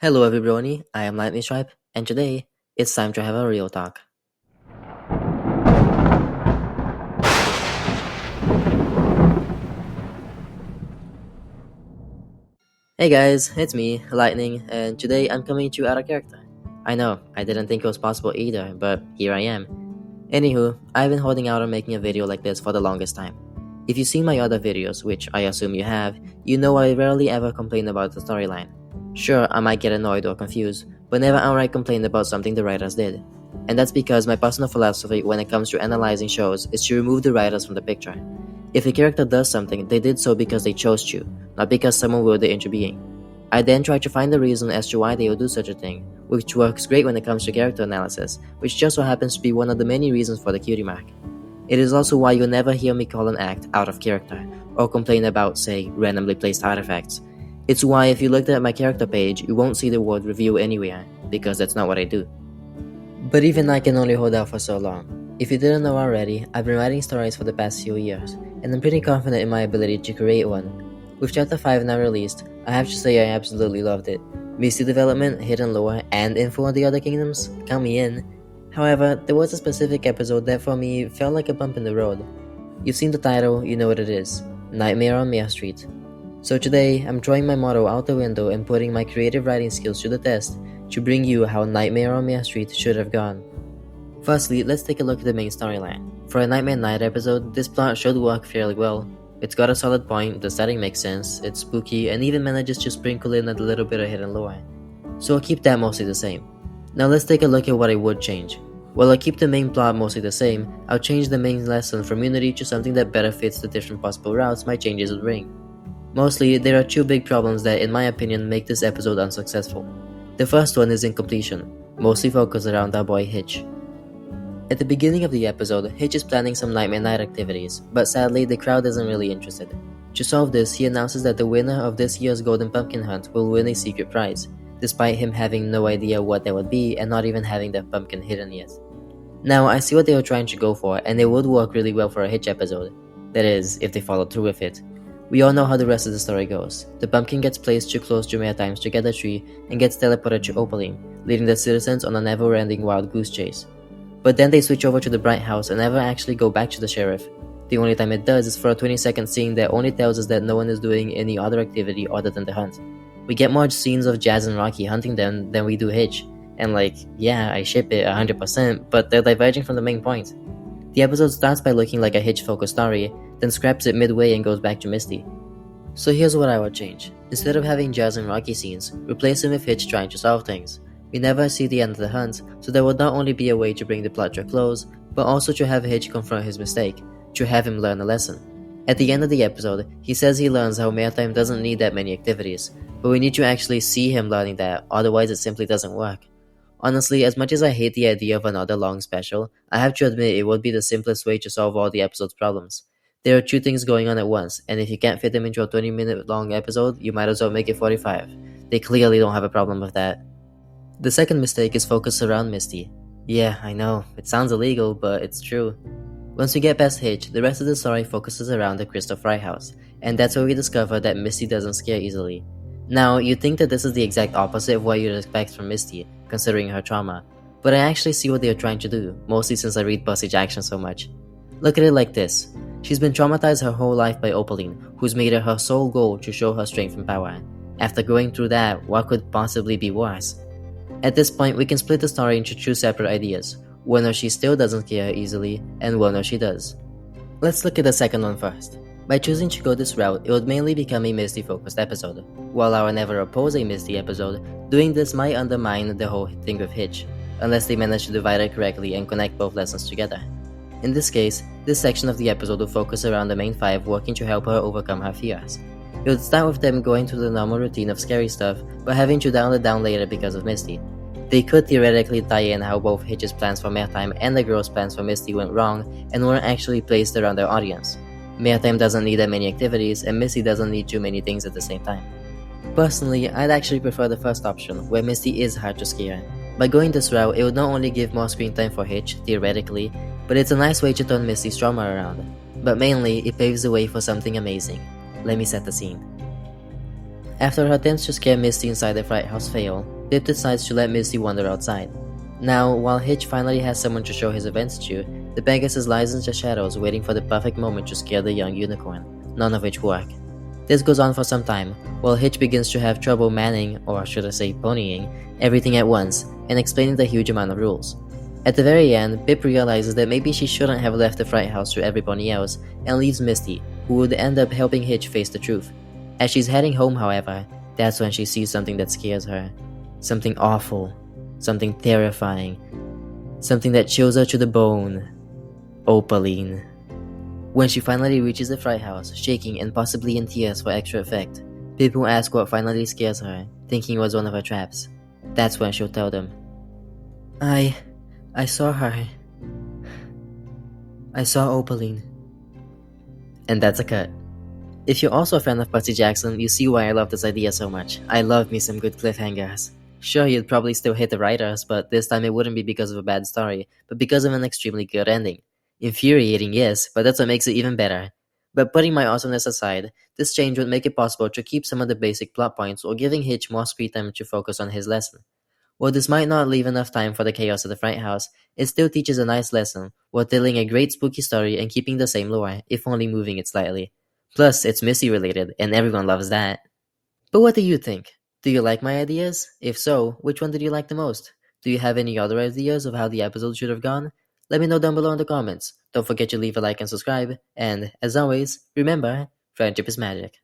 Hello everybody, I am Lightning Stripe, and today it's time to have a real talk. Hey guys, it's me, Lightning, and today I'm coming to you out of character. I know, I didn't think it was possible either, but here I am. Anywho, I've been holding out on making a video like this for the longest time. If you've seen my other videos, which I assume you have, you know I rarely ever complain about the storyline. Sure, I might get annoyed or confused, but never outright complain about something the writers did. And that's because my personal philosophy when it comes to analyzing shows is to remove the writers from the picture. If a character does something, they did so because they chose to, not because someone willed it into being. I then try to find the reason as to why they would do such a thing, which works great when it comes to character analysis, which just so happens to be one of the many reasons for the cutie mark. It is also why you'll never hear me call an act out of character, or complain about, say, randomly placed artifacts. It's why if you looked at my character page, you won't see the word review anywhere, because that's not what I do. But even I can only hold out for so long. If you didn't know already, I've been writing stories for the past few years, and I'm pretty confident in my ability to create one. With Chapter 5 now released, I have to say I absolutely loved it. Misty development, hidden lore, and info on the other kingdoms, count me in. However, there was a specific episode that for me felt like a bump in the road. You've seen the title, you know what it is, Nightmare on Mare Street. So today, I'm throwing my motto out the window and putting my creative writing skills to the test to bring you how Nightmare on Mare Street should have gone. Firstly, let's take a look at the main storyline. For a Nightmare Night episode, this plot should work fairly well. It's got a solid point, the setting makes sense, it's spooky, and even manages to sprinkle in a little bit of hidden lore. So I'll keep that mostly the same. Now let's take a look at what I would change. While I keep the main plot mostly the same, I'll change the main lesson from Unity to something that better fits the different possible routes my changes would bring. Mostly, there are two big problems that in my opinion make this episode unsuccessful. The first one is incompletion, mostly focused around our boy Hitch. At the beginning of the episode, Hitch is planning some Nightmare Night activities, but sadly the crowd isn't really interested. To solve this, he announces that the winner of this year's Golden Pumpkin Hunt will win a secret prize, despite him having no idea what that would be and not even having the pumpkin hidden yet. Now, I see what they were trying to go for, and it would work really well for a Hitch episode. That is, if they followed through with it. We all know how the rest of the story goes. The pumpkin gets placed too close to Maritime's Together tree and gets teleported to Opaline, leading the citizens on a never-ending wild goose chase. But then they switch over to the Bright House and never actually go back to the sheriff. The only time it does is for a 20-second scene that only tells us that no one is doing any other activity other than the hunt. We get more scenes of Jazz and Rocky hunting them than we do Hitch, and yeah, I ship it 100%, but they're diverging from the main point. The episode starts by looking like a Hitch-focused story, then scraps it midway and goes back to Misty. So here's what I would change. Instead of having Jazz and Rocky scenes, replace them with Hitch trying to solve things. We never see the end of the hunt, so there would not only be a way to bring the plot to a close, but also to have Hitch confront his mistake, to have him learn a lesson. At the end of the episode, he says he learns how Maritime doesn't need that many activities, but we need to actually see him learning that, otherwise it simply doesn't work. Honestly, as much as I hate the idea of another long special, I have to admit it would be the simplest way to solve all the episode's problems. There are two things going on at once, and if you can't fit them into a 20-minute long episode, you might as well make it 45. They clearly don't have a problem with that. The second mistake is focused around Misty. Yeah, I know, it sounds illegal, but it's true. Once we get past Hitch, the rest of the story focuses around the Crystal Fry house, and that's where we discover that Misty doesn't scare easily. Now, you'd think that this is the exact opposite of what you'd expect from Misty, considering her trauma, but I actually see what they are trying to do, mostly since I read Bussage Action so much. Look at it like this. She's been traumatized her whole life by Opaline, who's made it her sole goal to show her strength and power. After going through that, what could possibly be worse? At this point, we can split the story into two separate ideas, one where she still doesn't scare easily, and one where she does. Let's look at the second one first. By choosing to go this route, it would mainly become a Misty-focused episode. While I would never oppose a Misty episode, doing this might undermine the whole thing with Hitch, unless they manage to divide it correctly and connect both lessons together. In this case, this section of the episode will focus around the main five working to help her overcome her fears. It would start with them going through the normal routine of scary stuff, but having to dial it down later because of Misty. They could theoretically tie in how both Hitch's plans for Maritime and the girl's plans for Misty went wrong and weren't actually placed around their audience. Maritime doesn't need that many activities, and Misty doesn't need too many things at the same time. Personally, I'd actually prefer the first option, where Misty is hard to scare. By going this route, it would not only give more screen time for Hitch, theoretically, but it's a nice way to turn Misty's trauma around. But mainly, it paves the way for something amazing. Let me set the scene. After her attempts to scare Misty inside the fright house fail, Pip decides to let Misty wander outside. Now, while Hitch finally has someone to show his events to, the Pegasus lies in the shadows waiting for the perfect moment to scare the young unicorn, none of which work. This goes on for some time, while Hitch begins to have trouble manning, or should I say ponying, everything at once, and explaining the huge amount of rules. At the very end, Pip realizes that maybe she shouldn't have left the fright house to everybody else, and leaves Misty, who would end up helping Hitch face the truth. As she's heading home, however, that's when she sees something that scares her. Something awful. Something terrifying. Something that chills her to the bone. Opaline. When she finally reaches the fright house, shaking and possibly in tears for extra effect, Pip will ask what finally scares her, thinking it was one of her traps. That's when she'll tell them. I saw her. I saw Opaline. And that's a cut. If you're also a fan of Percy Jackson, you see why I love this idea so much. I love me some good cliffhangers. Sure, you'd probably still hate the writers, but this time it wouldn't be because of a bad story, but because of an extremely good ending. Infuriating, yes, but that's what makes it even better. But putting my awesomeness aside, this change would make it possible to keep some of the basic plot points while giving Hitch more free time to focus on his lesson. While this might not leave enough time for the chaos of the fright house, it still teaches a nice lesson, while telling a great spooky story and keeping the same lore, if only moving it slightly. Plus, it's Misty related, and everyone loves that. But what do you think? Do you like my ideas? If so, which one did you like the most? Do you have any other ideas of how the episode should have gone? Let me know down below in the comments. Don't forget to leave a like and subscribe, and, as always, remember, friendship is magic.